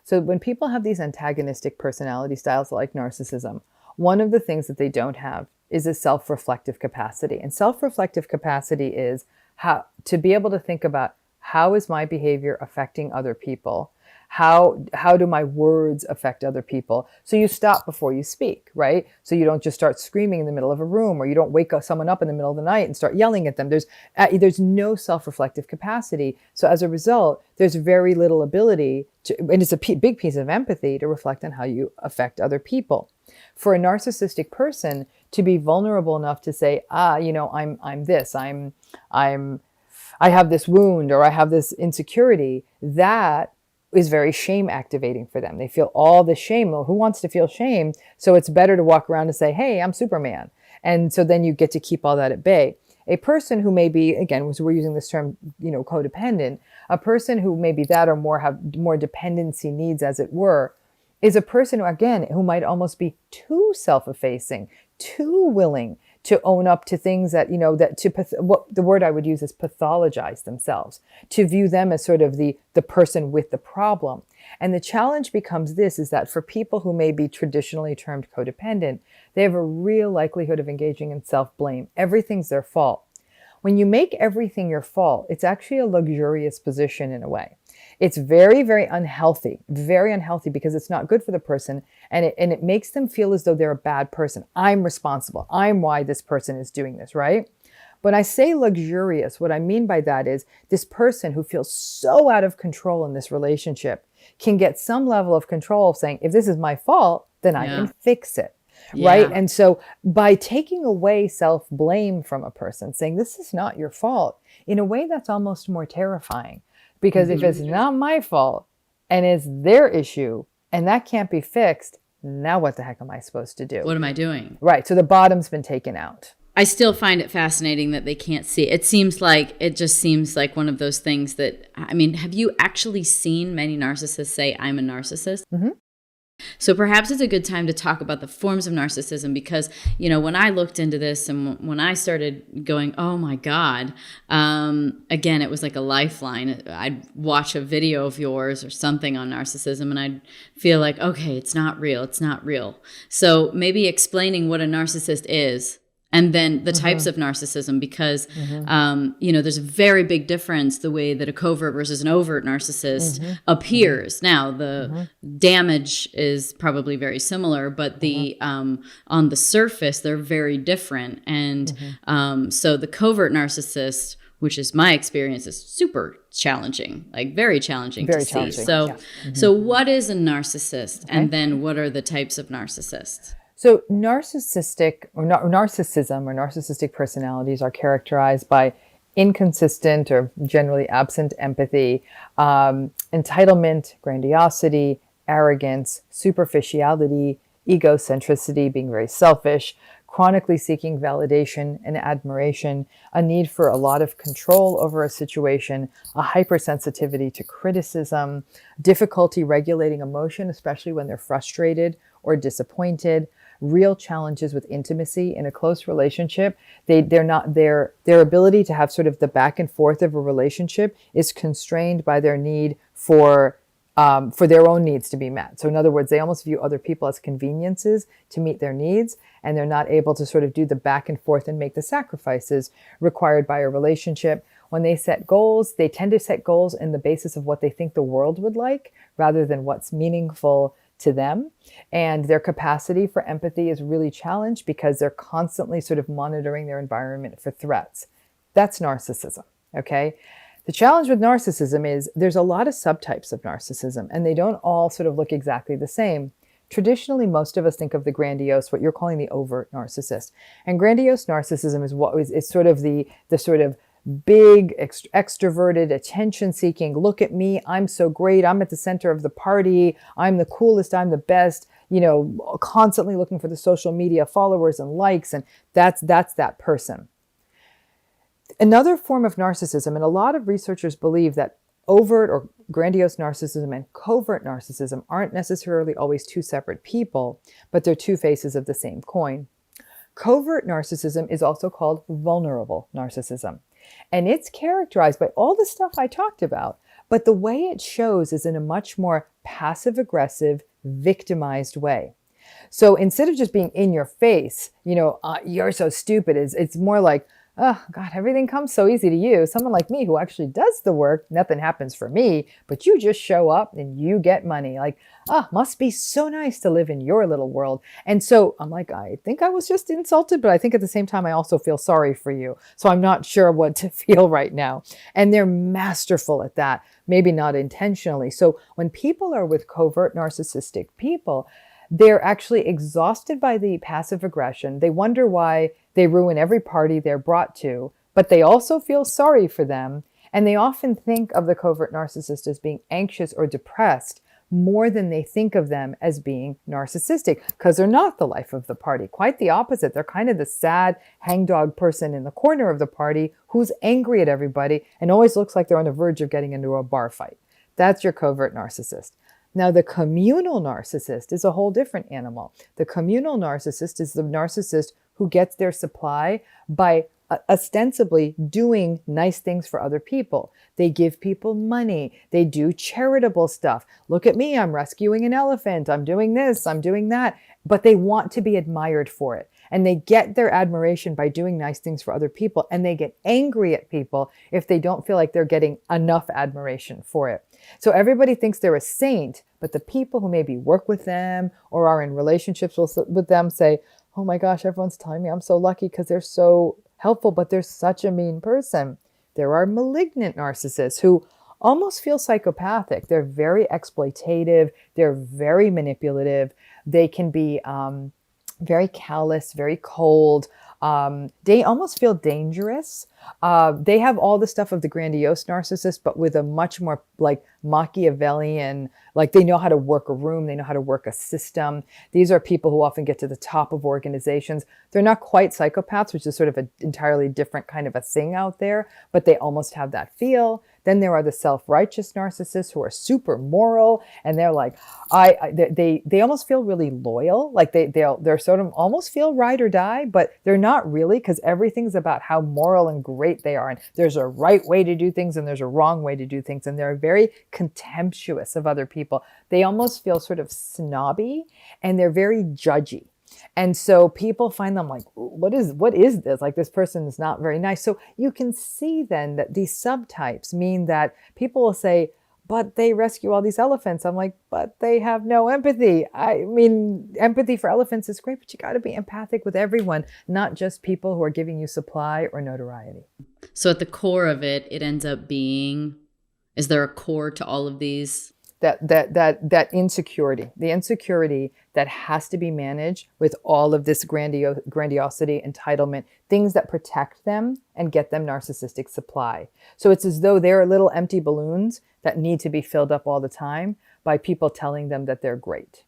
So when people have these antagonistic personality styles like narcissism, one of the things that they don't have is a self-reflective capacity. And self-reflective capacity is how to be able to think about, how is my behavior affecting other people? How do my words affect other people? So you stop before you speak, right? So you don't just start screaming in the middle of a room, or you don't wake someone up in the middle of the night and start yelling at them. There's no self-reflective capacity. So as a result, there's very little ability to, and it's a big piece of empathy, to reflect on how you affect other people. For a narcissistic person to be vulnerable enough to say, I'm this, I have this wound, or I have this insecurity, that is very shame activating for them. They feel all the shame. Well, who wants to feel shame? So it's better to walk around and say, hey, I'm Superman. And so then you get to keep all that at bay. A person who may be, again, so we're using this term, codependent, a person who may be that, or have more dependency needs, as it were, is a person who might almost be too self-effacing, too willing to own up to things that, what the word I would use is pathologize themselves, to view them as sort of the person with the problem. And the challenge becomes this, is that for people who may be traditionally termed codependent, they have a real likelihood of engaging in self-blame. Everything's their fault. When you make everything your fault, it's actually a luxurious position in a way. It's very, very unhealthy, because it's not good for the person, and it makes them feel as though they're a bad person. I'm responsible. I'm why this person is doing this, right? When I say luxurious, what I mean by that is this person who feels so out of control in this relationship can get some level of control of saying, if this is my fault, then I can fix it. Right. And so by taking away self-blame from a person, saying this is not your fault, in a way that's almost more terrifying. Because if it's not my fault and it's their issue and that can't be fixed, now what the heck am I supposed to do? What am I doing? Right. So the bottom's been taken out. I still find it fascinating that they can't see. It just seems like one of those things that, have you actually seen many narcissists say, I'm a narcissist? Mm-hmm. So perhaps it's a good time to talk about the forms of narcissism, because, when I looked into this and when I started going, oh my God, again, it was like a lifeline. I'd watch a video of yours or something on narcissism and I'd feel like, okay, it's not real. It's not real. So maybe explaining what a narcissist is, and then the types of narcissism, because, there's a very big difference the way that a covert versus an overt narcissist appears. Now, the damage is probably very similar, but the on the surface, they're very different. And so the covert narcissist, which is my experience, is super challenging, like very challenging to see. So, so what is a narcissist? Okay. And then what are the types of narcissists? So narcissistic or narcissism or narcissistic personalities are characterized by inconsistent or generally absent empathy, entitlement, grandiosity, arrogance, superficiality, egocentricity, being very selfish, chronically seeking validation and admiration, a need for a lot of control over a situation, a hypersensitivity to criticism, difficulty regulating emotion, especially when they're frustrated or disappointed, real challenges with intimacy in a close relationship. Their ability to have sort of the back and forth of a relationship is constrained by their need for their own needs to be met. So in other words, they almost view other people as conveniences to meet their needs, and they're not able to sort of do the back and forth and make the sacrifices required by a relationship. When they set goals, they tend to set goals in the basis of what they think the world would like, rather than what's meaningful to them. And their capacity for empathy is really challenged because they're constantly sort of monitoring their environment for threats. That's narcissism, okay? The challenge with narcissism is there's a lot of subtypes of narcissism, and they don't all sort of look exactly the same. Traditionally, most of us think of the grandiose, what you're calling the overt narcissist. And grandiose narcissism is sort of the sort of big, extroverted, attention-seeking, look at me, I'm so great, I'm at the center of the party, I'm the coolest, I'm the best, constantly looking for the social media followers and likes, and that's that person. Another form of narcissism, and a lot of researchers believe that overt or grandiose narcissism and covert narcissism aren't necessarily always two separate people, but they're two faces of the same coin. Covert narcissism is also called vulnerable narcissism. And it's characterized by all the stuff I talked about, But the way it shows is in a much more passive aggressive, victimized way. So instead of just being in your face, you're so stupid, it's more like, oh God, everything comes so easy to you. Someone like me who actually does the work, nothing happens for me, but you just show up and you get money. Like, must be so nice to live in your little world. And so I'm like, I think I was just insulted, but I think at the same time, I also feel sorry for you. So I'm not sure what to feel right now. And they're masterful at that, maybe not intentionally. So when people are with covert narcissistic people, they're actually exhausted by the passive aggression. They wonder why they ruin every party they're brought to, but they also feel sorry for them. And they often think of the covert narcissist as being anxious or depressed more than they think of them as being narcissistic, because they're not the life of the party. Quite the opposite. They're kind of the sad hangdog person in the corner of the party who's angry at everybody and always looks like they're on the verge of getting into a bar fight. That's your covert narcissist. Now, the communal narcissist is a whole different animal. The communal narcissist is the narcissist who gets their supply by ostensibly doing nice things for other people. They give people money. They do charitable stuff. Look at me, I'm rescuing an elephant. I'm doing this, I'm doing that. But they want to be admired for it. And they get their admiration by doing nice things for other people. And they get angry at people if they don't feel like they're getting enough admiration for it. So everybody thinks they're a saint, but the people who maybe work with them or are in relationships with them say, oh my gosh, everyone's telling me I'm so lucky because they're so helpful, but they're such a mean person. There are malignant narcissists who almost feel psychopathic. They're very exploitative. They're very manipulative. They can be very callous, very cold. They almost feel dangerous. They have all the stuff of the grandiose narcissist, but with a much more like Machiavellian, like they know how to work a room. They know how to work a system. These are people who often get to the top of organizations. They're not quite psychopaths, which is sort of an entirely different kind of a thing out there, but they almost have that feel. Then there are the self-righteous narcissists who are super moral, and they're like, they almost feel really loyal, like they're sort of almost feel ride or die, but they're not really, because everything's about how moral and great they are, and there's a right way to do things and there's a wrong way to do things, and they're very contemptuous of other people. They almost feel sort of snobby, and they're very judgy. And so people find them like, what is this? Like, this person is not very nice. So you can see then that these subtypes mean that people will say, but they rescue all these elephants. I'm like, but they have no empathy. I mean, empathy for elephants is great, but you got to be empathic with everyone, not just people who are giving you supply or notoriety. So at the core of it, it ends up being, is there a core to all of these? That insecurity, the insecurity that has to be managed with all of this grandiosity, entitlement, things that protect them and get them narcissistic supply. So it's as though they're little empty balloons that need to be filled up all the time by people telling them that they're great.